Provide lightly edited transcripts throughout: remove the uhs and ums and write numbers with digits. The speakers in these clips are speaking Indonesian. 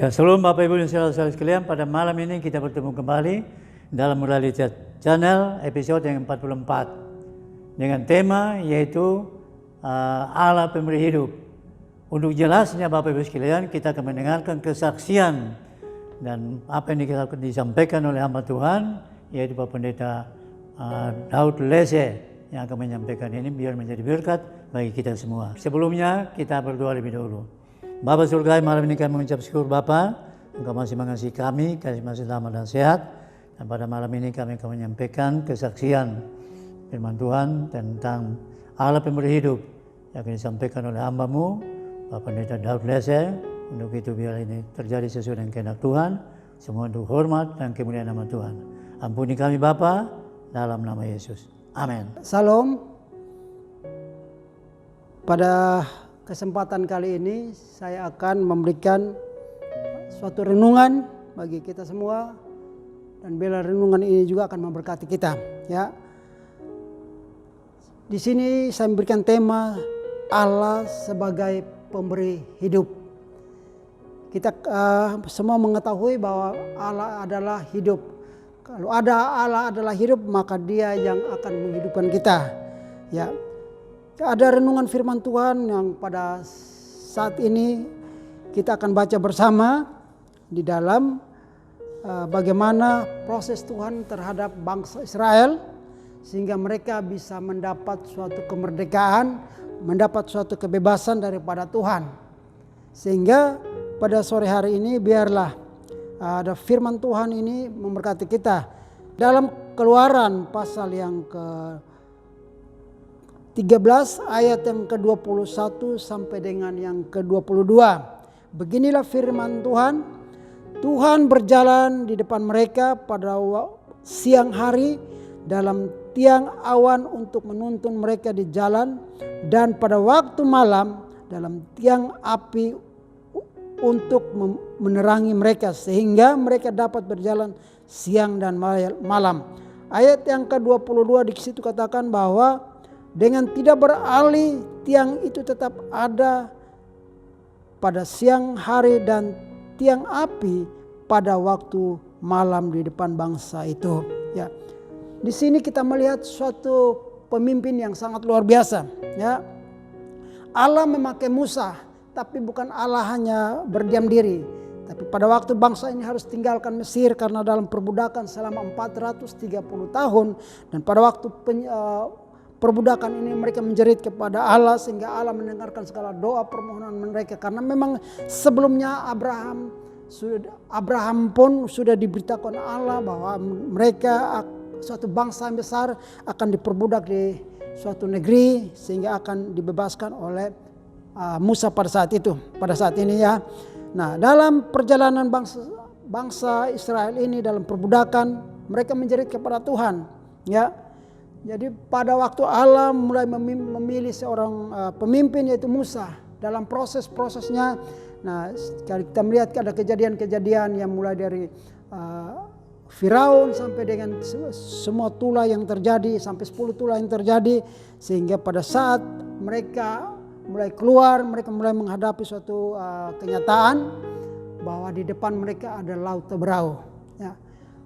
Ya, shalom Bapak Ibu dan saudara-saudara sekalian, pada malam ini kita bertemu kembali dalam Reality Channel episode yang 44 dengan tema yaitu Allah pemberi hidup. Untuk jelasnya Bapak Ibu sekalian, kita akan mendengarkan kesaksian dan apa yang disampaikan oleh hamba Tuhan, yaitu Bapak Pendeta Daud Lese yang akan menyampaikan ini biar menjadi berkat bagi kita semua. Sebelumnya kita berdoa lebih dahulu. Bapa surga, malam ini kami mengucap syukur Bapa, Engkau masih mengasihi kami, kasih masih selamat dan sehat. Dan pada malam ini kami akan menyampaikan kesaksian firman Tuhan tentang Allah pemberi hidup yang akan disampaikan oleh hamba-Mu, Bapak Pendeta Daud Lese. Untuk itu biar ini terjadi sesuai dengan kehendak Tuhan, semua untuk hormat dan kemuliaan nama Tuhan. Ampuni kami Bapa, dalam nama Yesus. Amin. Salam. Pada kesempatan kali ini saya akan memberikan suatu renungan bagi kita semua, dan bila renungan ini juga akan memberkati kita, ya. Di sini saya memberikan tema Allah sebagai pemberi hidup. Kita semua mengetahui bahwa Allah adalah hidup. Kalau Allah adalah hidup, maka Dia yang akan menghidupkan kita, ya. Ada renungan firman Tuhan yang pada saat ini kita akan baca bersama di dalam bagaimana proses Tuhan terhadap bangsa Israel sehingga mereka bisa mendapat suatu kemerdekaan, mendapat suatu kebebasan daripada Tuhan. Sehingga pada sore hari ini biarlah ada firman Tuhan ini memberkati kita. Dalam Keluaran pasal yang ke-13 ayat yang ke-21 sampai dengan yang ke-22. Beginilah firman Tuhan. Tuhan berjalan di depan mereka pada siang hari dalam tiang awan untuk menuntun mereka di jalan, dan pada waktu malam dalam tiang api untuk menerangi mereka sehingga mereka dapat berjalan siang dan malam. Ayat yang ke-22 di situ katakan bahwa dengan tidak beralih tiang itu tetap ada pada siang hari dan tiang api pada waktu malam di depan bangsa itu, ya. Di sini kita melihat suatu pemimpin yang sangat luar biasa, ya. Allah memakai Musa, tapi bukan Allah hanya berdiam diri, tapi pada waktu bangsa ini harus tinggalkan Mesir karena dalam perbudakan selama 430 tahun, dan pada waktu perbudakan ini mereka menjerit kepada Allah sehingga Allah mendengarkan segala doa permohonan mereka, karena memang sebelumnya Abraham pun sudah diberitakan Allah bahwa mereka suatu bangsa yang besar akan diperbudak di suatu negeri sehingga akan dibebaskan oleh Musa pada saat ini, ya. Nah, dalam perjalanan bangsa Israel ini dalam perbudakan, mereka menjerit kepada Tuhan, ya. Jadi pada waktu Allah mulai memilih seorang pemimpin yaitu Musa, dalam prosesnya, nah kita melihat ada kejadian-kejadian yang mulai dari Firaun sampai dengan semua tulah yang terjadi, sampai 10 tulah yang terjadi, sehingga pada saat mereka mulai keluar, mereka mulai menghadapi suatu kenyataan bahwa di depan mereka ada Laut Teberau, ya.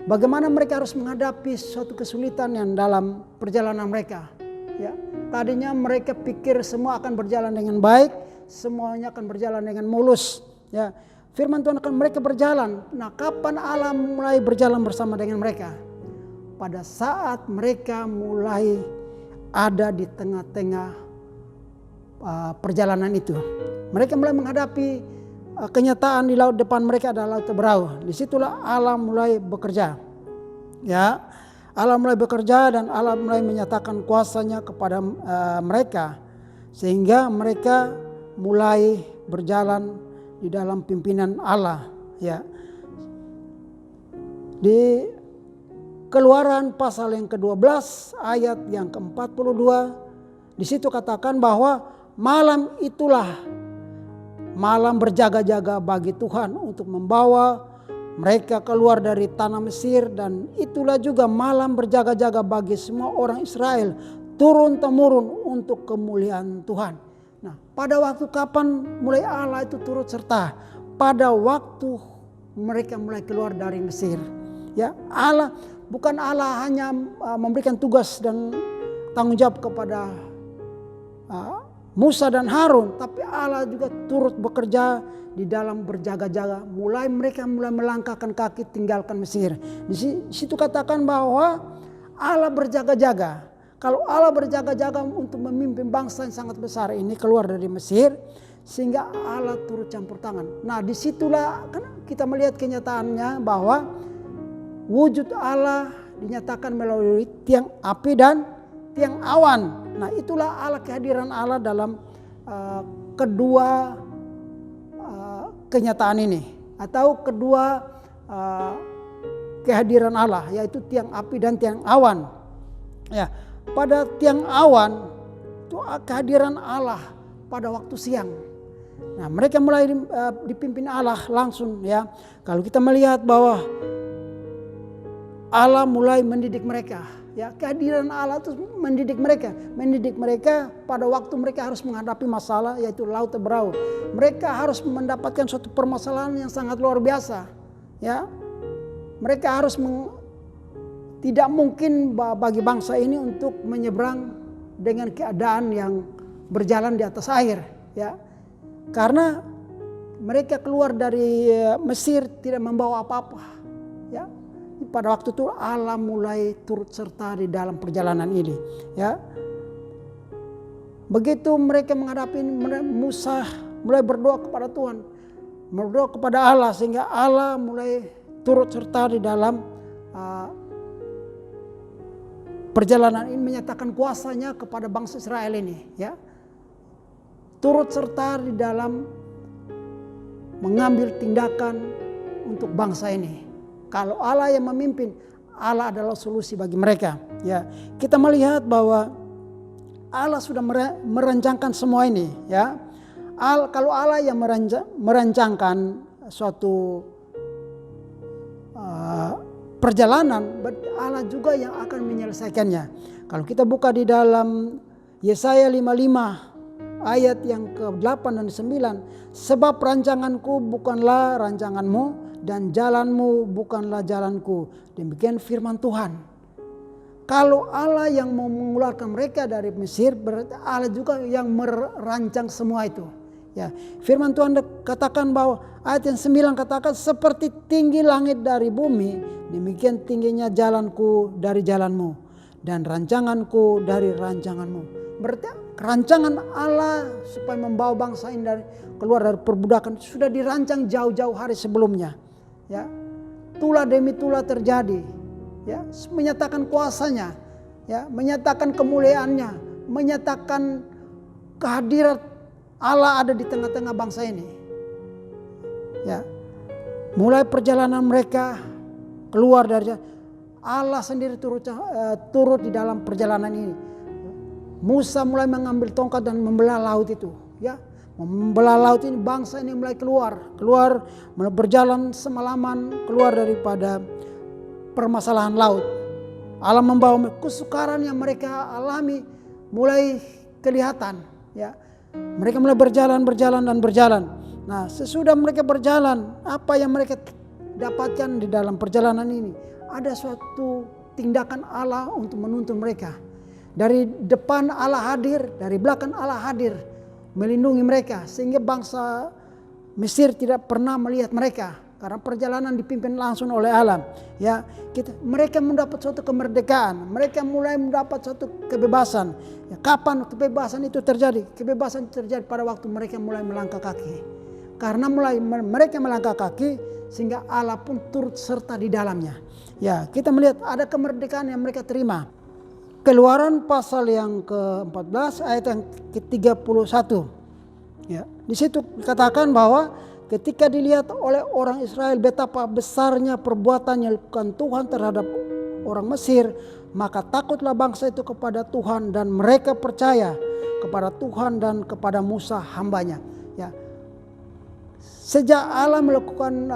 Bagaimana mereka harus menghadapi suatu kesulitan yang dalam perjalanan mereka, ya. Tadinya mereka pikir semua akan berjalan dengan baik, semuanya akan berjalan dengan mulus, ya. Firman Tuhan akan mereka berjalan. Nah, kapan Allah mulai berjalan bersama dengan mereka? Pada saat mereka mulai ada di tengah-tengah perjalanan itu. Mereka mulai menghadapi kenyataan di laut depan mereka adalah Laut Teberau. Disitulah Allah mulai bekerja, ya. Allah mulai bekerja dan Allah mulai menyatakan kuasanya kepada mereka sehingga mereka mulai berjalan di dalam pimpinan Allah, ya. Di Keluaran pasal yang ke-12 ayat yang ke-42 di situ katakan bahwa malam itulah malam berjaga-jaga bagi Tuhan untuk membawa mereka keluar dari tanah Mesir, dan itulah juga malam berjaga-jaga bagi semua orang Israel turun-temurun untuk kemuliaan Tuhan. Nah, pada waktu kapan mulai Allah itu turut serta? Pada waktu mereka mulai keluar dari Mesir. Ya, Allah bukan Allah hanya memberikan tugas dan tanggung jawab kepada Musa dan Harun, tapi Allah juga turut bekerja di dalam berjaga-jaga. Mereka mulai melangkahkan kaki tinggalkan Mesir. Di situ katakan bahwa Allah berjaga-jaga. Kalau Allah berjaga-jaga untuk memimpin bangsa yang sangat besar ini keluar dari Mesir, sehingga Allah turut campur tangan. Nah, disitulah kan kita melihat kenyataannya bahwa wujud Allah dinyatakan melalui tiang api dan tiang awan. Nah, itulah Allah, kehadiran Allah dalam kedua kenyataan ini, atau kedua kehadiran Allah, yaitu tiang api dan tiang awan. Ya, pada tiang awan itu kehadiran Allah pada waktu siang. Nah, mereka mulai dipimpin Allah langsung, ya. Kalau kita melihat bahwa Allah mulai mendidik mereka, ya, kehadiran Allah itu mendidik mereka pada waktu mereka harus menghadapi masalah, yaitu laut Teberau. Mereka harus mendapatkan suatu permasalahan yang sangat luar biasa, ya. Mereka harus tidak mungkin bagi bangsa ini untuk menyeberang dengan keadaan yang berjalan di atas air, ya. Karena mereka keluar dari Mesir tidak membawa apa-apa, ya. Pada waktu itu Allah mulai turut serta di dalam perjalanan ini, ya. Begitu mereka menghadapi ini, Musa mulai berdoa kepada Tuhan, berdoa kepada Allah, sehingga Allah mulai turut serta di dalam perjalanan ini, menyatakan kuasanya kepada bangsa Israel ini, ya. Turut serta di dalam mengambil tindakan untuk bangsa ini. Kalau Allah yang memimpin, Allah adalah solusi bagi mereka. Ya, kita melihat bahwa Allah sudah merancangkan semua ini. Ya, kalau Allah yang merancangkan suatu perjalanan, Allah juga yang akan menyelesaikannya. Kalau kita buka di dalam Yesaya 55 ayat yang ke-8 dan 9, sebab rancanganku bukanlah rancanganmu, dan jalanmu bukanlah jalanku. Demikian firman Tuhan. Kalau Allah yang mau mengeluarkan mereka dari Mesir, berarti Allah juga yang merancang semua itu. Ya, firman Tuhan katakan bahwa ayat yang 9 katakan, seperti tinggi langit dari bumi, demikian tingginya jalanku dari jalanmu, dan rancanganku dari rancanganmu. Berarti rancangan Allah supaya membawa bangsa ini keluar dari perbudakan sudah dirancang jauh-jauh hari sebelumnya. Ya, tulah demi tulah terjadi, ya, menyatakan kuasanya, ya, menyatakan kemuliaannya, menyatakan kehadiran Allah ada di tengah-tengah bangsa ini. Ya, mulai perjalanan mereka keluar dari Allah sendiri turut di dalam perjalanan ini. Musa mulai mengambil tongkat dan membelah laut itu, ya. Membelah laut ini, bangsa ini mulai keluar berjalan semalaman keluar daripada permasalahan laut. Allah membawa kesukaran yang mereka alami mulai kelihatan, ya. Mereka mulai berjalan. Nah, sesudah mereka berjalan, apa yang mereka dapatkan di dalam perjalanan ini? Ada suatu tindakan Allah untuk menuntun mereka. Dari depan Allah hadir, dari belakang Allah hadir, melindungi mereka, sehingga bangsa Mesir tidak pernah melihat mereka karena perjalanan dipimpin langsung oleh Allah. Ya, mereka mendapat suatu kemerdekaan, mereka mulai mendapat suatu kebebasan. Ya, kapan kebebasan itu terjadi? Kebebasan terjadi pada waktu mereka mulai melangkah kaki. Karena mereka melangkah kaki, sehingga Allah pun turut serta di dalamnya. Ya, kita melihat ada kemerdekaan yang mereka terima. Keluaran pasal yang ke-14 ayat yang ke-31. Ya, di situ dikatakan bahwa ketika dilihat oleh orang Israel betapa besarnya perbuatan yang dilakukan Tuhan terhadap orang Mesir, maka takutlah bangsa itu kepada Tuhan dan mereka percaya kepada Tuhan dan kepada Musa hambanya. Ya. Sejak Allah melakukan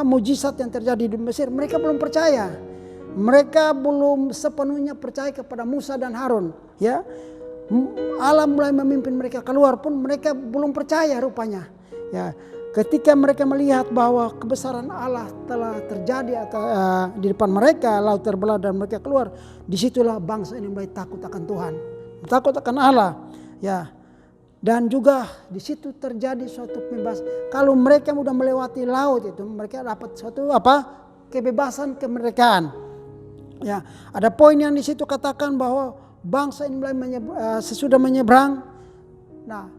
mujizat yang terjadi di Mesir, mereka belum percaya. Mereka belum sepenuhnya percaya kepada Musa dan Harun, ya. Allah mulai memimpin mereka keluar pun mereka belum percaya rupanya. Ya, ketika mereka melihat bahwa kebesaran Allah telah terjadi di depan mereka, laut terbelah dan mereka keluar, disitulah bangsa ini mulai takut akan Tuhan, takut akan Allah, ya. Dan juga di situ terjadi suatu pembebasan. Kalau mereka sudah melewati laut itu, mereka dapat suatu kebebasan, kemerdekaan. Ya, ada poin yang di situ katakan bahwa bangsa ini mulai sesudah menyeberang. Nah,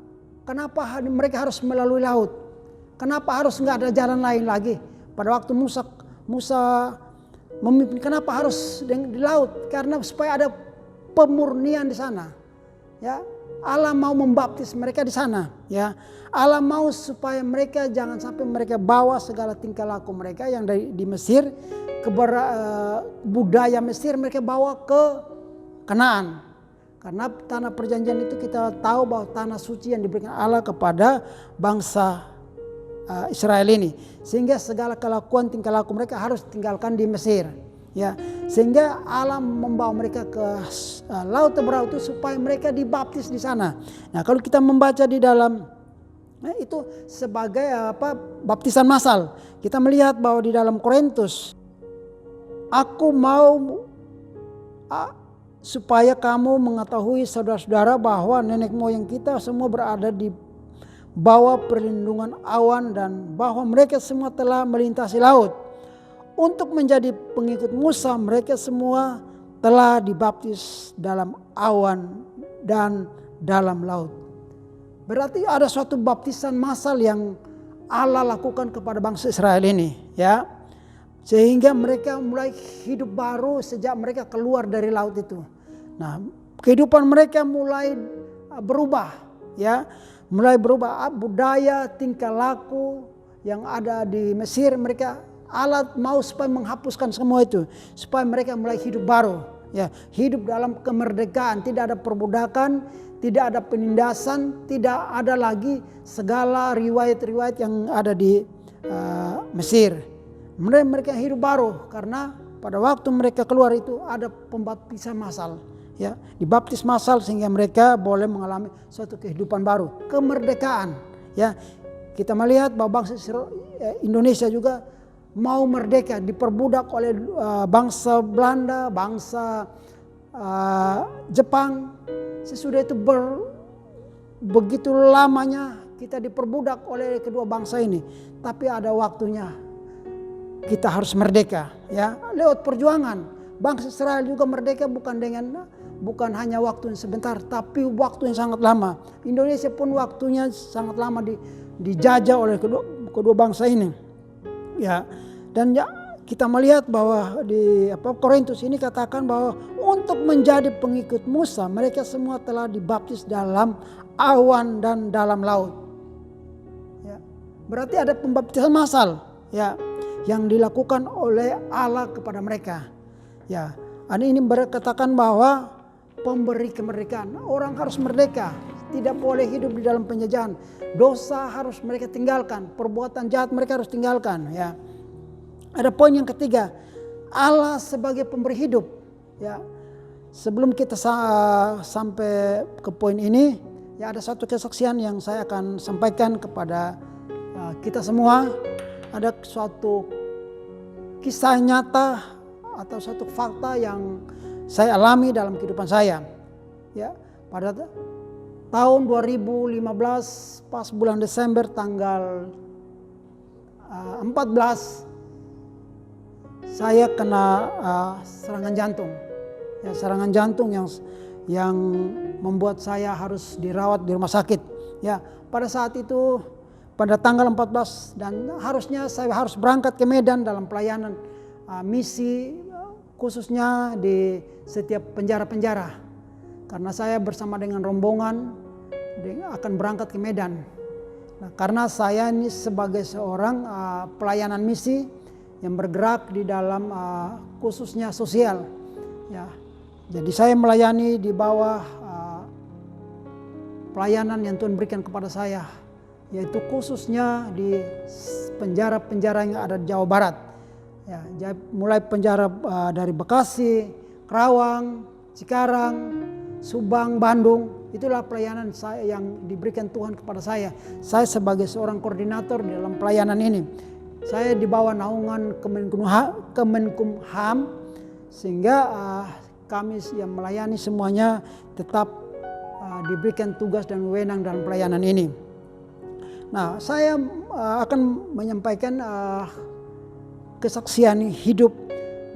kenapa mereka harus melalui laut? Kenapa harus nggak ada jalan lain lagi? Pada waktu Musa memimpin, kenapa harus di laut? Karena supaya ada pemurnian di sana. Ya, Allah mau membaptis mereka di sana, ya. Allah mau supaya mereka jangan sampai mereka bawa segala tingkah laku mereka yang di Mesir, budaya Mesir mereka bawa ke Kanaan. Karena tanah perjanjian itu kita tahu bahwa tanah suci yang diberikan Allah kepada bangsa Israel ini, sehingga segala kelakuan tingkah laku mereka harus tinggalkan di Mesir. Ya, sehingga Allah membawa mereka ke laut terbelah itu supaya mereka dibaptis di sana. Nah, kalau kita membaca di dalam itu sebagai baptisan massal. Kita melihat bahwa di dalam Korintus, aku mau supaya kamu mengetahui saudara-saudara bahwa nenek moyang kita semua berada di bawah perlindungan awan dan bahwa mereka semua telah melintasi laut. Untuk menjadi pengikut Musa, mereka semua telah dibaptis dalam awan dan dalam laut. Berarti ada suatu baptisan massal yang Allah lakukan kepada bangsa Israel ini, ya. Sehingga mereka mulai hidup baru sejak mereka keluar dari laut itu. Nah, kehidupan mereka mulai berubah, ya. Mulai berubah budaya, tingkah laku yang ada di Mesir, mereka Allah mau supaya menghapuskan semua itu, supaya mereka mulai hidup baru, ya, hidup dalam kemerdekaan, tidak ada perbudakan, tidak ada penindasan, tidak ada lagi segala riwayat-riwayat yang ada di Mesir. Mereka hidup baru karena pada waktu mereka keluar itu ada pembaptisan massal, ya, dibaptis massal sehingga mereka boleh mengalami suatu kehidupan baru, kemerdekaan, ya. Kita melihat bahwa bangsa Indonesia juga mau merdeka, diperbudak oleh bangsa Belanda, bangsa Jepang. Sesudah itu begitu lamanya kita diperbudak oleh kedua bangsa ini. Tapi ada waktunya kita harus merdeka, ya, lewat perjuangan. Bangsa Israel juga merdeka bukan hanya waktu yang sebentar, tapi waktu yang sangat lama. Indonesia pun waktunya sangat lama dijajah oleh kedua bangsa ini. Ya, dan ya, kita melihat bahwa di Korintus ini katakan bahwa untuk menjadi pengikut Musa mereka semua telah dibaptis dalam awan dan dalam laut. Ya, berarti ada pembaptisan massal, ya, yang dilakukan oleh Allah kepada mereka. Ya, ini berkatakan bahwa pemberi kemerdekaan, orang harus merdeka, tidak boleh hidup di dalam penjajahan. Dosa harus mereka tinggalkan, perbuatan jahat mereka harus tinggalkan, ya. Ada poin yang ketiga, Allah sebagai pemberi hidup, ya. Sebelum kita sampai ke poin ini, ya, ada satu kesaksian yang saya akan sampaikan kepada kita semua. Ada suatu kisah nyata atau suatu fakta yang saya alami dalam kehidupan saya, ya. Pada tahun 2015 pas bulan Desember tanggal 14 saya kena serangan jantung. Ya, serangan jantung yang membuat saya harus dirawat di rumah sakit. Ya, pada saat itu pada tanggal 14 dan harusnya saya harus berangkat ke Medan dalam pelayanan misi khususnya di setiap penjara-penjara. Karena saya bersama dengan rombongan akan berangkat ke Medan. Nah, karena saya ini sebagai seorang pelayanan misi yang bergerak di dalam khususnya sosial, ya. Jadi saya melayani di bawah pelayanan yang Tuhan berikan kepada saya, yaitu khususnya di penjara-penjara yang ada di Jawa Barat. Ya, mulai penjara dari Bekasi, Kerawang, Cikarang, Subang, Bandung. Itulah pelayanan saya yang diberikan Tuhan kepada saya. Saya sebagai seorang koordinator di dalam pelayanan ini. Saya di bawah naungan Kemenkumham, sehingga kami yang melayani semuanya tetap diberikan tugas dan wewenang dalam pelayanan ini. Nah, saya akan menyampaikan kesaksian hidup.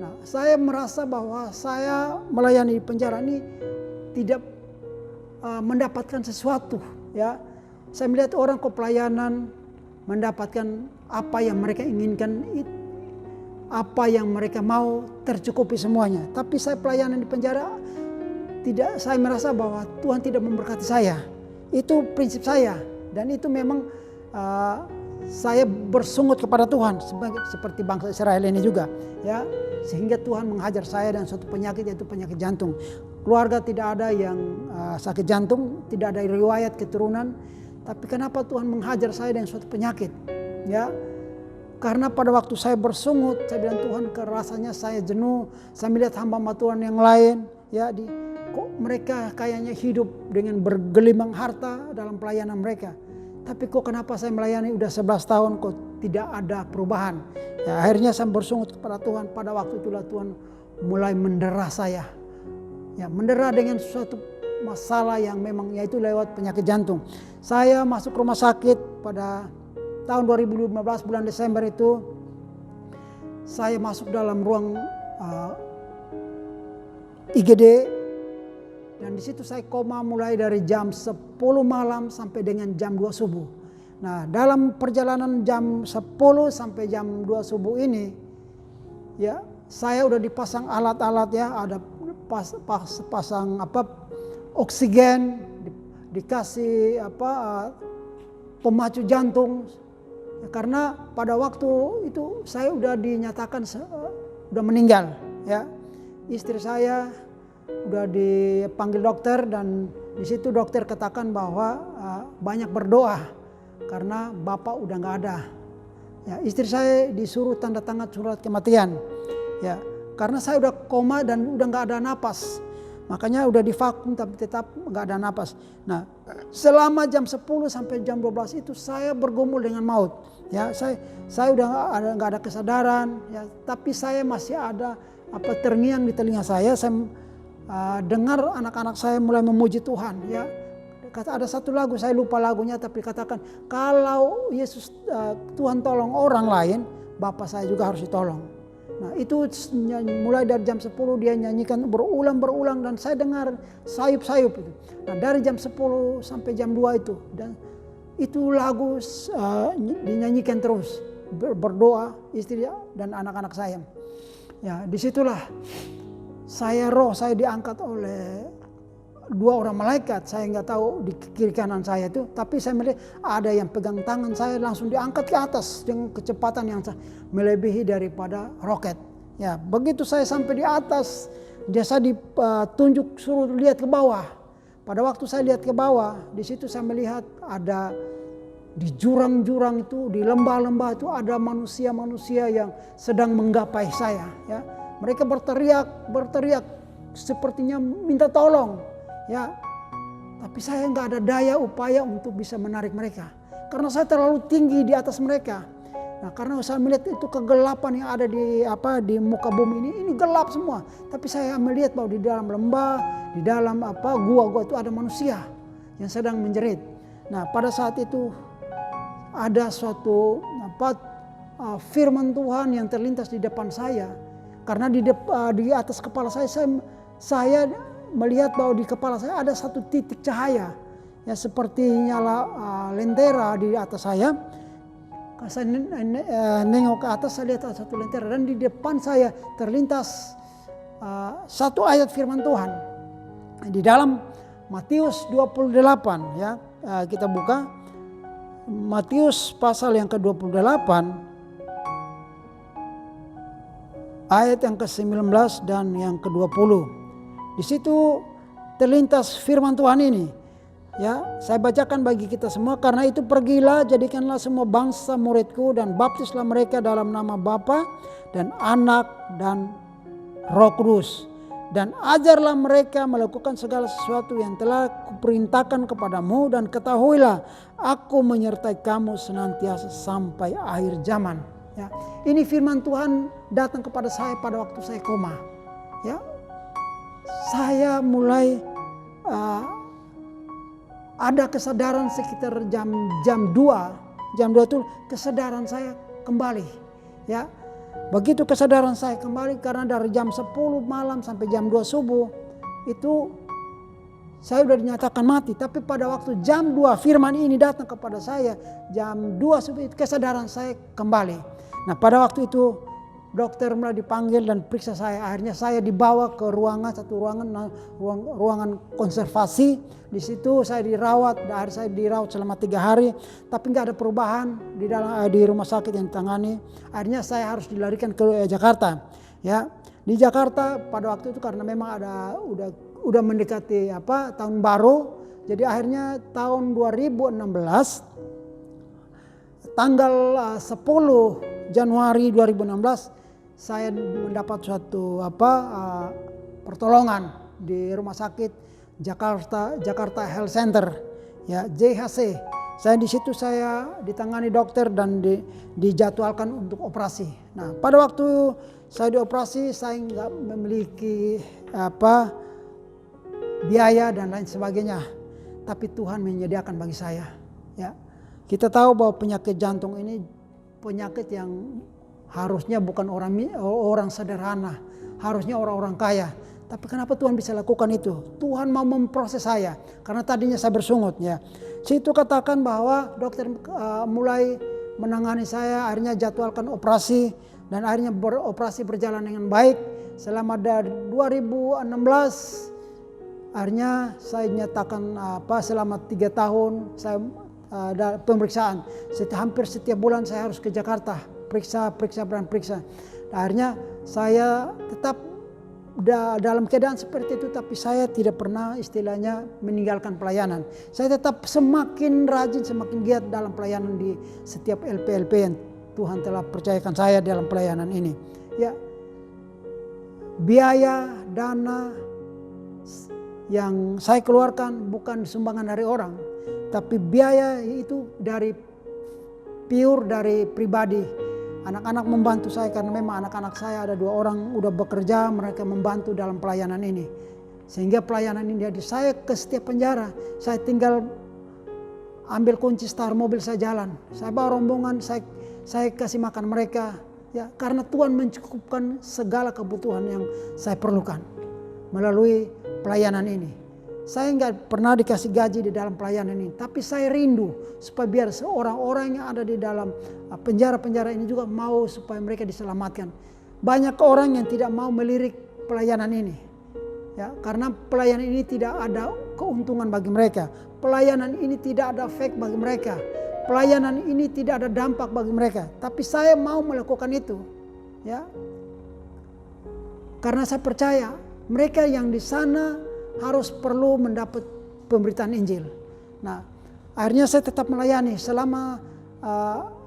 Nah, saya merasa bahwa saya melayani di penjara ini tidak mendapatkan sesuatu, ya. Saya melihat orang ke pelayanan mendapatkan apa yang mereka inginkan, apa yang mereka mau, tercukupi semuanya. Tapi saya pelayanan di penjara tidak, saya merasa bahwa Tuhan tidak memberkati saya. Itu prinsip saya, dan itu memang saya bersungut kepada Tuhan seperti bangsa Israel ini juga, ya, sehingga Tuhan menghajar saya dengan suatu penyakit, yaitu penyakit jantung. Keluarga tidak ada yang sakit jantung, tidak ada riwayat keturunan, tapi kenapa Tuhan menghajar saya dengan suatu penyakit, ya? Karena pada waktu saya bersungut, saya bilang, Tuhan, rasanya saya jenuh. Saya melihat hamba-hamba Tuhan yang lain, ya, kok mereka kayaknya hidup dengan bergelimang harta dalam pelayanan mereka. Tapi kok kenapa saya melayani udah 11 tahun kok tidak ada perubahan. Ya, akhirnya saya bersungut kepada Tuhan. Pada waktu itulah Tuhan mulai mendera saya. Ya, mendera dengan suatu masalah yang memang yaitu lewat penyakit jantung. Saya masuk rumah sakit pada tahun 2015 bulan Desember itu. Saya masuk dalam ruang IGD. Dan di situ saya koma mulai dari jam 10 malam sampai dengan jam 2 subuh. Nah, dalam perjalanan jam 10 sampai jam 2 subuh ini, ya, saya udah dipasang alat-alat, ya, ada pasang oksigen, dikasih pemacu jantung. Ya, karena pada waktu itu saya udah dinyatakan udah meninggal, ya. Istri saya udah dipanggil dokter, dan di situ dokter katakan bahwa banyak berdoa karena bapak udah nggak ada. Ya, istri saya disuruh tanda tangan surat kematian, ya, karena saya udah koma dan udah nggak ada napas, makanya udah divakum tapi tetap nggak ada napas. Nah, selama jam 10 sampai jam 12 itu saya bergumul dengan maut. Ya, saya udah nggak ada kesadaran, ya, tapi saya masih ada terngiang di telinga saya. Dengar anak-anak saya mulai memuji Tuhan, ya. Kata ada satu lagu, saya lupa lagunya, tapi katakan, kalau Yesus Tuhan tolong orang lain, Bapak saya juga harus ditolong. Nah, itu mulai dari jam 10 dia nyanyikan berulang-berulang, dan saya dengar sayup-sayup itu. Nah, dari jam 10 sampai jam 2 itu, dan itu lagu dinyanyikan terus, berdoa istri dan anak-anak saya. Ya, disitulah saya diangkat oleh 2 orang malaikat. Saya nggak tahu di kiri kanan saya itu, tapi saya melihat ada yang pegang tangan saya, langsung diangkat ke atas dengan kecepatan yang melebihi daripada roket. Ya, begitu saya sampai di atas, saya ditunjuk suruh lihat ke bawah. Pada waktu saya lihat ke bawah, di situ saya melihat ada di jurang-jurang itu, di lembah-lembah itu ada manusia-manusia yang sedang menggapai saya, ya. Mereka berteriak sepertinya minta tolong, ya. Tapi saya nggak ada daya upaya untuk bisa menarik mereka, karena saya terlalu tinggi di atas mereka. Nah, karena saya melihat itu kegelapan yang ada di muka bumi ini gelap semua. Tapi saya melihat bahwa di dalam lembah, di dalam gua-gua itu ada manusia yang sedang menjerit. Nah, pada saat itu ada suatu firman Tuhan yang terlintas di depan saya. Karena di atas kepala saya melihat bahwa di kepala saya ada satu titik cahaya, ya, seperti nyala lentera di atas saya. Saya nengok ke atas, saya lihat ada satu lentera, dan di depan saya terlintas satu ayat firman Tuhan di dalam Matius 28, ya. Kita buka Matius pasal yang ke-28. Ayat yang ke-19 dan yang ke-20. Di situ terlintas firman Tuhan ini. Ya, saya bacakan bagi kita semua. Karena itu pergilah, jadikanlah semua bangsa muridku, dan baptislah mereka dalam nama Bapa dan Anak dan Roh Kudus, dan ajarlah mereka melakukan segala sesuatu yang telah kuperintahkan kepadamu, dan ketahuilah aku menyertai kamu senantiasa sampai akhir zaman. Ya, ini firman Tuhan datang kepada saya pada waktu saya koma. Ya, saya mulai ada kesadaran sekitar jam 2 itu kesadaran saya kembali. Ya, begitu kesadaran saya kembali, karena dari jam 10 malam sampai jam 2 subuh itu saya sudah dinyatakan mati. Tapi pada waktu jam 2 firman ini datang kepada saya, jam 2 subuh itu kesadaran saya kembali. Nah, pada waktu itu dokter mulai dipanggil dan periksa saya. Akhirnya saya dibawa ke ruangan konservasi. Di situ saya dirawat. Akhirnya saya dirawat selama 3 hari, tapi nggak ada perubahan di rumah sakit yang ditangani. Akhirnya saya harus dilarikan ke Jakarta. Ya, di Jakarta pada waktu itu karena memang udah mendekati tahun baru. Jadi akhirnya tahun 2016 tanggal 10 Januari 2016 saya mendapat suatu pertolongan di rumah sakit Jakarta Health Center, ya, JHC. Saya di situ saya ditangani dokter dan dijadwalkan untuk operasi. Nah, pada waktu saya dioperasi saya nggak memiliki biaya dan lain sebagainya, tapi Tuhan menyediakan bagi saya. Ya, kita tahu bahwa penyakit jantung ini penyakit yang harusnya bukan orang sederhana, harusnya orang-orang kaya. Tapi kenapa Tuhan bisa lakukan itu? Tuhan mau memproses saya, karena tadinya saya bersungut. Ya, situ katakan bahwa dokter mulai menangani saya, akhirnya jadwalkan operasi, dan akhirnya operasi berjalan dengan baik. Selama dari 2016 akhirnya saya nyatakan selama 3 tahun saya ada pemeriksaan. Hampir setiap bulan saya harus ke Jakarta, periksa. Akhirnya saya tetap dalam keadaan seperti itu, tapi saya tidak pernah istilahnya meninggalkan pelayanan. Saya tetap semakin rajin, semakin giat dalam pelayanan di setiap LP-LP yang Tuhan telah percayakan saya dalam pelayanan ini. Ya, biaya, dana yang saya keluarkan bukan sumbangan dari orang, tapi biaya itu dari pribadi. Anak-anak membantu saya karena memang anak-anak saya ada 2 orang udah bekerja, mereka membantu dalam pelayanan ini. Sehingga pelayanan ini jadi saya ke setiap penjara, saya tinggal ambil kunci setar mobil, saya jalan. Saya bawa rombongan, saya kasih makan mereka. Ya, karena Tuhan mencukupkan segala kebutuhan yang saya perlukan melalui pelayanan ini. Saya nggak pernah dikasih gaji di dalam pelayanan ini, tapi saya rindu supaya biar orang-orang yang ada di dalam penjara-penjara ini juga mau supaya mereka diselamatkan. Banyak orang yang tidak mau melirik pelayanan ini, ya, karena pelayanan ini tidak ada keuntungan bagi mereka. Pelayanan ini tidak ada efek bagi mereka. Pelayanan ini tidak ada dampak bagi mereka. Tapi saya mau melakukan itu, ya, karena saya percaya mereka yang di sana harus perlu mendapat pemberitaan Injil. Nah, akhirnya saya tetap melayani selama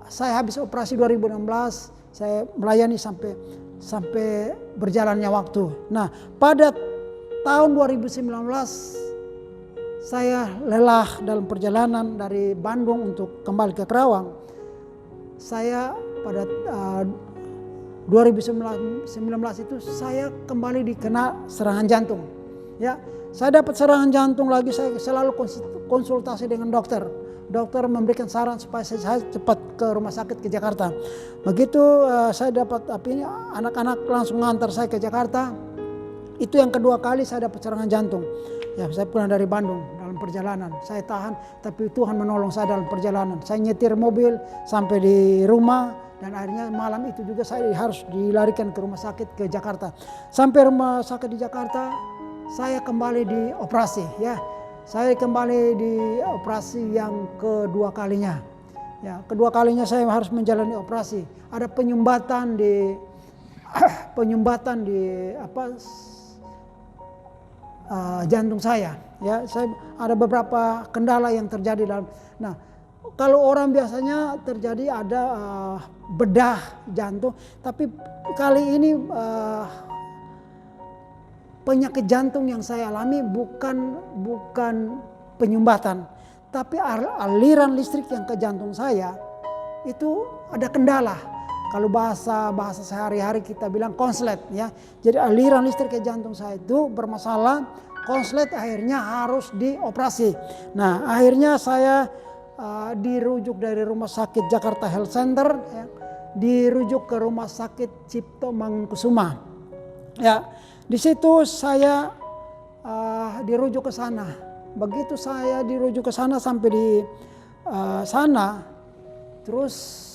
saya habis operasi 2016, saya melayani sampai berjalannya waktu. Nah, pada tahun 2019 saya lelah dalam perjalanan dari Bandung untuk kembali ke Kerawang. Saya pada 2019 itu saya kembali dikena serangan jantung. Ya, saya dapat serangan jantung lagi, saya selalu konsultasi dengan dokter. Dokter memberikan saran supaya saya cepat ke rumah sakit ke Jakarta. Begitu saya dapat anak-anak langsung ngantar saya ke Jakarta. Itu yang kedua kali saya dapat serangan jantung. Ya, saya pulang dari Bandung dalam perjalanan. Saya tahan, tapi Tuhan menolong saya dalam perjalanan. Saya nyetir mobil sampai di rumah, dan akhirnya malam itu juga saya harus dilarikan ke rumah sakit ke Jakarta. Sampai rumah sakit di Jakarta, saya kembali dioperasi, ya. Saya kembali dioperasi yang kedua kalinya. Ya, kedua kalinya saya harus menjalani operasi. Ada penyumbatan di jantung saya. Ya, saya ada beberapa kendala yang terjadi dalam. Nah, kalau orang biasanya terjadi ada bedah jantung, tapi kali ini penyakit jantung yang saya alami bukan penyumbatan, tapi aliran listrik yang ke jantung saya itu ada kendala. Kalau bahasa sehari-hari kita bilang konslet ya. Jadi aliran listrik ke jantung saya itu bermasalah, konslet, akhirnya harus dioperasi. Nah, akhirnya saya dirujuk dari Rumah Sakit Jakarta Health Center ya, dirujuk ke Rumah Sakit Cipto Mangunkusumo. Ya, di situ saya dirujuk ke sana. Begitu saya dirujuk ke sana sampai di sana, terus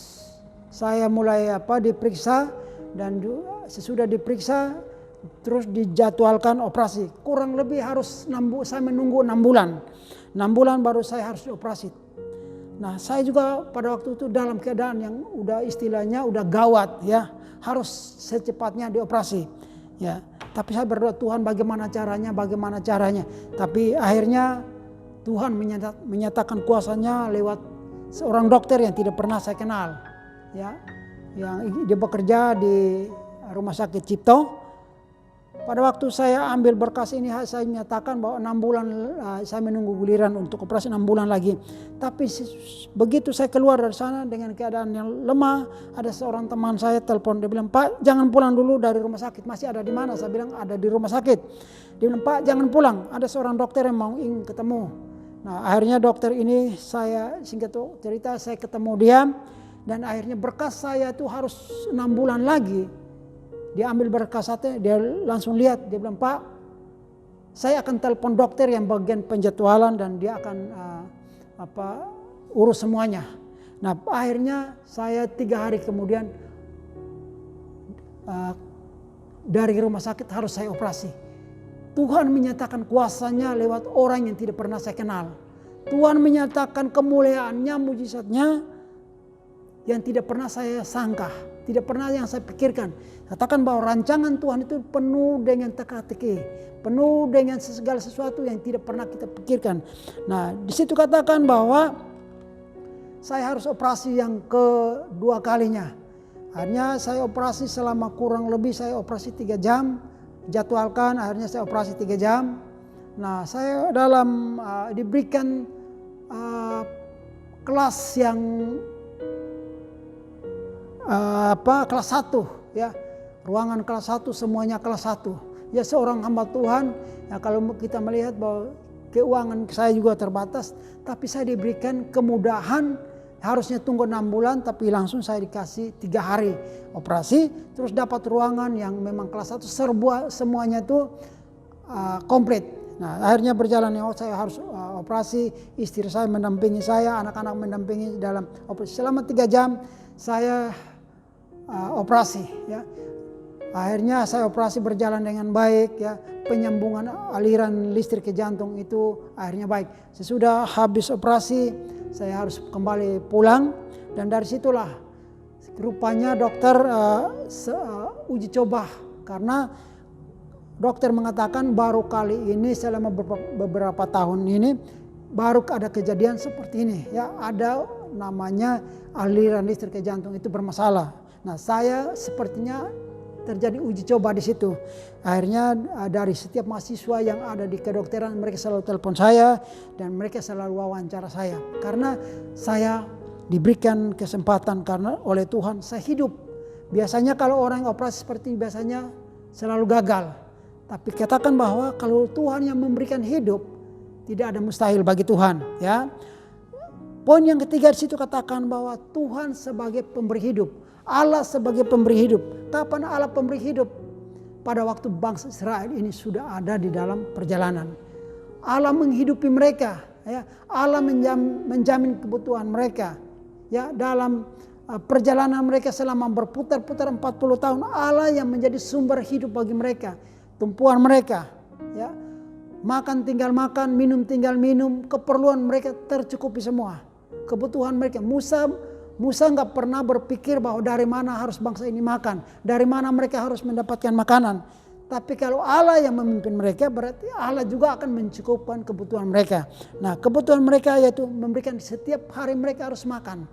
saya mulai diperiksa, dan sesudah diperiksa terus dijadwalkan operasi. Kurang lebih harus saya menunggu 6 bulan. 6 bulan baru saya harus dioperasi. Nah, saya juga pada waktu itu dalam keadaan yang udah istilahnya udah gawat ya, harus secepatnya dioperasi ya. Tapi saya berdoa, Tuhan bagaimana caranya. Tapi akhirnya Tuhan menyatakan kuasanya lewat seorang dokter yang tidak pernah saya kenal ya, yang dia bekerja di Rumah Sakit Cipto. Pada waktu saya ambil berkas ini, saya menyatakan bahwa 6 bulan saya menunggu giliran untuk operasi 6 bulan lagi. Tapi begitu saya keluar dari sana dengan keadaan yang lemah, ada seorang teman saya telepon, dia bilang, "Pak, jangan pulang dulu dari rumah sakit." "Masih ada di mana?" Saya bilang, "Ada di rumah sakit." Dia bilang, "Pak, jangan pulang, ada seorang dokter yang mau ingin ketemu." Nah, akhirnya dokter ini singkat cerita saya ketemu dia, dan akhirnya berkas saya itu harus 6 bulan lagi. Dia ambil berkas saya, dia langsung lihat, dia bilang, "Pak, saya akan telepon dokter yang bagian penjadwalan dan dia akan urus semuanya." Nah, akhirnya saya 3 hari kemudian dari rumah sakit harus saya operasi. Tuhan menyatakan kuasanya lewat orang yang tidak pernah saya kenal. Tuhan menyatakan kemuliaannya, mujizatnya yang tidak pernah saya sangka, tidak pernah yang saya pikirkan. Katakan bahwa rancangan Tuhan itu penuh dengan teka-teki, penuh dengan segala sesuatu yang tidak pernah kita pikirkan. Nah, di situ katakan bahwa saya harus operasi yang kedua kalinya. Akhirnya saya operasi selama kurang lebih saya operasi 3 jam, jadwalkan, akhirnya saya operasi 3 jam. Nah, saya diberikan kelas yang kelas 1 ya, ruangan kelas 1, semuanya kelas 1 ya. Seorang hamba Tuhan ya, kalau kita melihat bahwa keuangan saya juga terbatas, tapi saya diberikan kemudahan, harusnya tunggu 6 bulan tapi langsung saya dikasih 3 hari operasi, terus dapat ruangan yang memang kelas 1, semuanya itu komplit. Nah, akhirnya berjalan saya harus operasi, istri saya mendampingi saya, anak-anak mendampingi dalam operasi selama 3 jam saya operasi ya. Akhirnya saya operasi berjalan dengan baik ya, penyambungan aliran listrik ke jantung itu akhirnya baik. Sesudah habis operasi saya harus kembali pulang, dan dari situlah rupanya dokter uji coba, karena dokter mengatakan baru kali ini selama beberapa tahun ini baru ada kejadian seperti ini ya, ada namanya aliran listrik ke jantung itu bermasalah. Nah, saya sepertinya terjadi uji coba di situ. Akhirnya dari setiap mahasiswa yang ada di kedokteran, mereka selalu telepon saya dan mereka selalu wawancara saya, karena saya diberikan kesempatan karena oleh Tuhan saya hidup. Biasanya kalau orang operasi seperti ini biasanya selalu gagal. Tapi katakan bahwa kalau Tuhan yang memberikan hidup, tidak ada mustahil bagi Tuhan ya. Poin yang ketiga di situ katakan bahwa Tuhan sebagai pemberi hidup. Allah sebagai pemberi hidup. Kapan Allah pemberi hidup? Pada waktu bangsa Israel ini sudah ada di dalam perjalanan. Allah menghidupi mereka ya. Allah menjamin kebutuhan mereka ya, dalam perjalanan mereka selama berputar-putar 40 tahun. Allah yang menjadi sumber hidup bagi mereka, tumpuan mereka ya. Makan tinggal makan, minum tinggal minum, keperluan mereka tercukupi semua. Kebutuhan mereka. Musa nggak pernah berpikir bahwa dari mana harus bangsa ini makan, dari mana mereka harus mendapatkan makanan. Tapi kalau Allah yang memimpin mereka, berarti Allah juga akan mencukupkan kebutuhan mereka. Nah, kebutuhan mereka yaitu memberikan setiap hari mereka harus makan.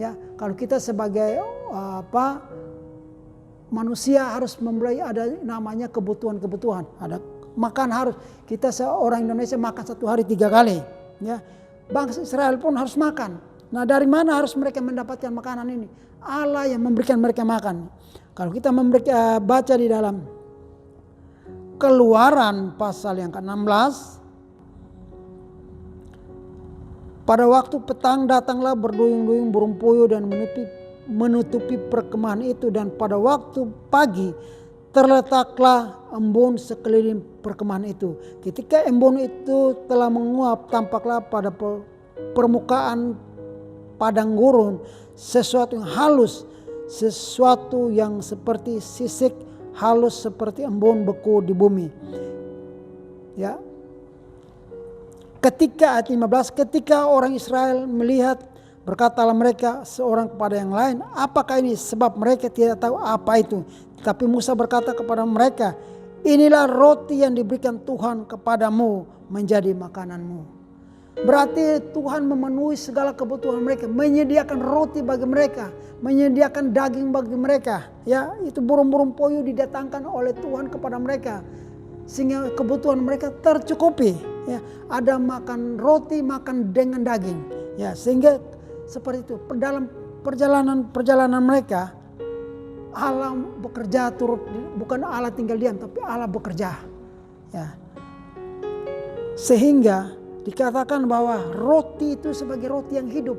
Ya, kalau kita sebagai manusia harus memulai ada namanya kebutuhan-kebutuhan. Ada makan harus. Kita seorang Indonesia makan 1 hari 3 kali. Ya. Bangsa Israel pun harus makan. Nah, dari mana harus mereka mendapatkan makanan ini? Allah yang memberikan mereka makan. Kalau kita baca di dalam Keluaran pasal yang ke-16, pada waktu petang datanglah berduyung-duyung burung puyuh dan menutupi perkemahan itu, dan pada waktu pagi terletaklah embun sekeliling perkemahan itu. Ketika embun itu telah menguap, tampaklah pada permukaan padang gurun sesuatu yang halus, sesuatu yang seperti sisik halus seperti embun beku di bumi. Ya. Ketika ayat 15, ketika orang Israel melihat, berkatalah mereka seorang kepada yang lain, apakah ini? Sebab mereka tidak tahu apa itu. Tapi Musa berkata kepada mereka, inilah roti yang diberikan Tuhan kepadamu menjadi makananmu. Berarti Tuhan memenuhi segala kebutuhan mereka, menyediakan roti bagi mereka, menyediakan daging bagi mereka. Ya, itu burung-burung puyuh didatangkan oleh Tuhan kepada mereka, sehingga kebutuhan mereka tercukupi. Ya, ada makan roti, makan dengan daging. Ya, sehingga seperti itu. Dalam perjalanan mereka, Allah bekerja turut, bukan Allah tinggal diam, tapi Allah bekerja. Ya, sehingga dikatakan bahwa roti itu sebagai roti yang hidup.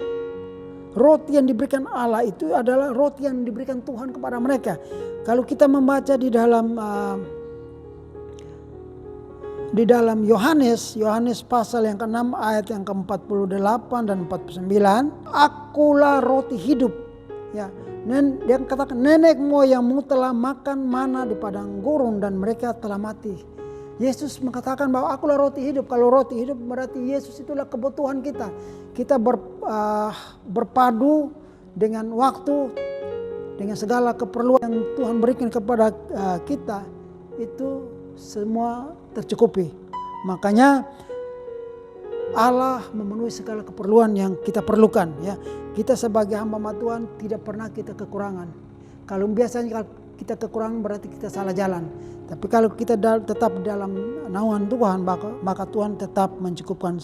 Roti yang diberikan Allah itu adalah roti yang diberikan Tuhan kepada mereka. Kalau kita membaca di dalam Yohanes pasal yang ke-6 ayat yang ke-48 dan 49, akulah roti hidup. Ya, dia katakan nenek moyangmu telah makan mana di padang gurun dan mereka telah mati. Yesus mengatakan bahwa akulah roti hidup. Kalau roti hidup berarti Yesus itulah kebutuhan kita. Kita berpadu dengan waktu, dengan segala keperluan yang Tuhan berikan kepada kita, itu semua tercukupi. Makanya Allah memenuhi segala keperluan yang kita perlukan. Ya, kita sebagai hamba Tuhan tidak pernah kita kekurangan. Kalau biasanya kita kekurangan berarti kita salah jalan. Tapi kalau kita tetap dalam naungan Tuhan, maka Tuhan tetap mencukupkan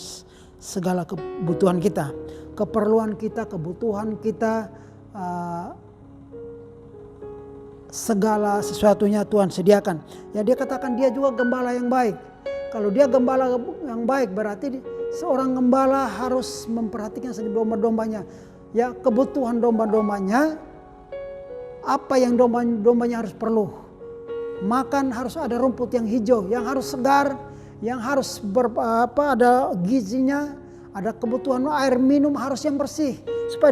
segala kebutuhan kita, keperluan kita, kebutuhan kita, segala sesuatunya Tuhan sediakan. Ya, dia katakan dia juga gembala yang baik. Kalau dia gembala yang baik berarti seorang gembala harus memperhatikan domba-dombanya. Ya, kebutuhan domba-dombanya, apa yang domba-dombanya harus perlu. Makan harus ada rumput yang hijau, yang harus segar, yang harus ada gizinya, ada kebutuhan air minum harus yang bersih. Supaya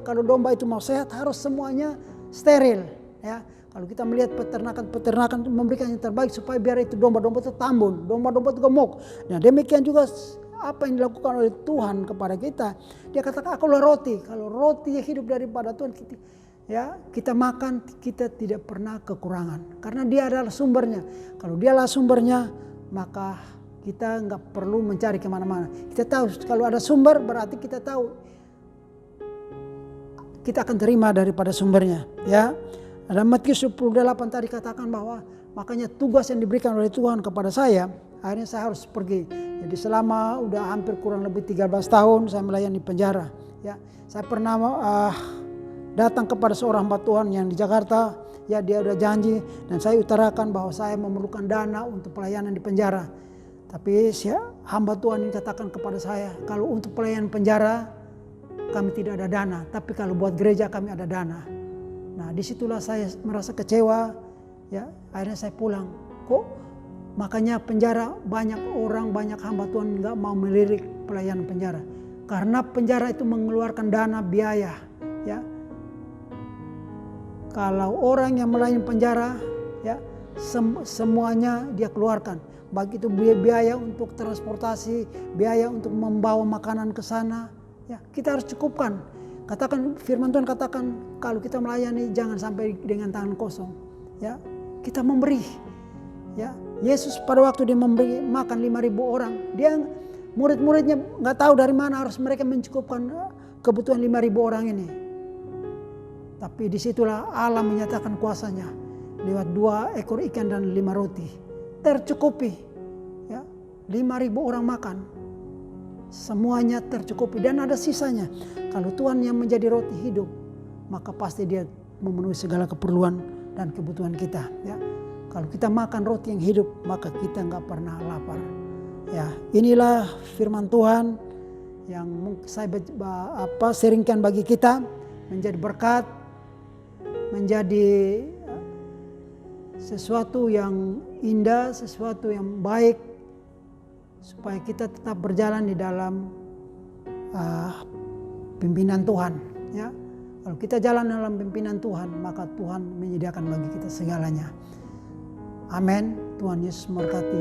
kalau domba itu mau sehat harus semuanya steril. Ya, kalau kita melihat peternakan memberikan yang terbaik supaya biar itu domba-domba itu tambun, domba-domba itu gemuk. Nah, demikian juga apa yang dilakukan oleh Tuhan kepada kita. Dia katakan akulah roti. Kalau roti yang hidup daripada Tuhan, kita makan, kita tidak pernah kekurangan. Karena dia adalah sumbernya. Kalau dia adalah sumbernya, maka kita nggak perlu mencari kemana-mana. Kita tahu kalau ada sumber berarti kita tahu kita akan terima daripada sumbernya. Ya, dalam Matius 28 tadi katakan bahwa makanya tugas yang diberikan oleh Tuhan kepada saya, akhirnya saya harus pergi. Jadi selama udah hampir kurang lebih 13 tahun saya melayani penjara. Ya, saya pernah datang kepada seorang hamba Tuhan yang di Jakarta, ya dia udah janji dan saya utarakan bahwa saya memerlukan dana untuk pelayanan di penjara. Tapi hamba Tuhan ini katakan kepada saya, kalau untuk pelayanan penjara kami tidak ada dana, tapi kalau buat gereja kami ada dana. Nah, disitulah saya merasa kecewa, ya akhirnya saya pulang. Kok makanya penjara banyak hamba Tuhan nggak mau melirik pelayanan penjara, karena penjara itu mengeluarkan dana biaya, ya. Kalau orang yang melayani penjara, ya semuanya dia keluarkan. Baik itu biaya untuk transportasi, biaya untuk membawa makanan ke sana, ya kita harus cukupkan. Katakan firman Tuhan katakan kalau kita melayani jangan sampai dengan tangan kosong. Ya, kita memberi. Ya, Yesus pada waktu dia memberi makan 5.000 orang, dia murid-muridnya nggak tahu dari mana harus mereka mencukupkan kebutuhan 5.000 orang ini. Tapi disitulah Allah menyatakan kuasanya lewat 2 ekor ikan dan 5 roti. Tercukupi. 5.000 orang makan. Semuanya tercukupi dan ada sisanya. Kalau Tuhan yang menjadi roti hidup, maka pasti Dia memenuhi segala keperluan dan kebutuhan kita. Ya. Kalau kita makan roti yang hidup, maka kita nggak pernah lapar. Ya, inilah firman Tuhan yang saya sharingkan bagi kita, menjadi berkat, menjadi sesuatu yang indah, sesuatu yang baik, supaya kita tetap berjalan di dalam pimpinan Tuhan. Ya, kalau kita jalan dalam pimpinan Tuhan, maka Tuhan menyediakan bagi kita segalanya. Amin. Tuhan Yesus memberkati.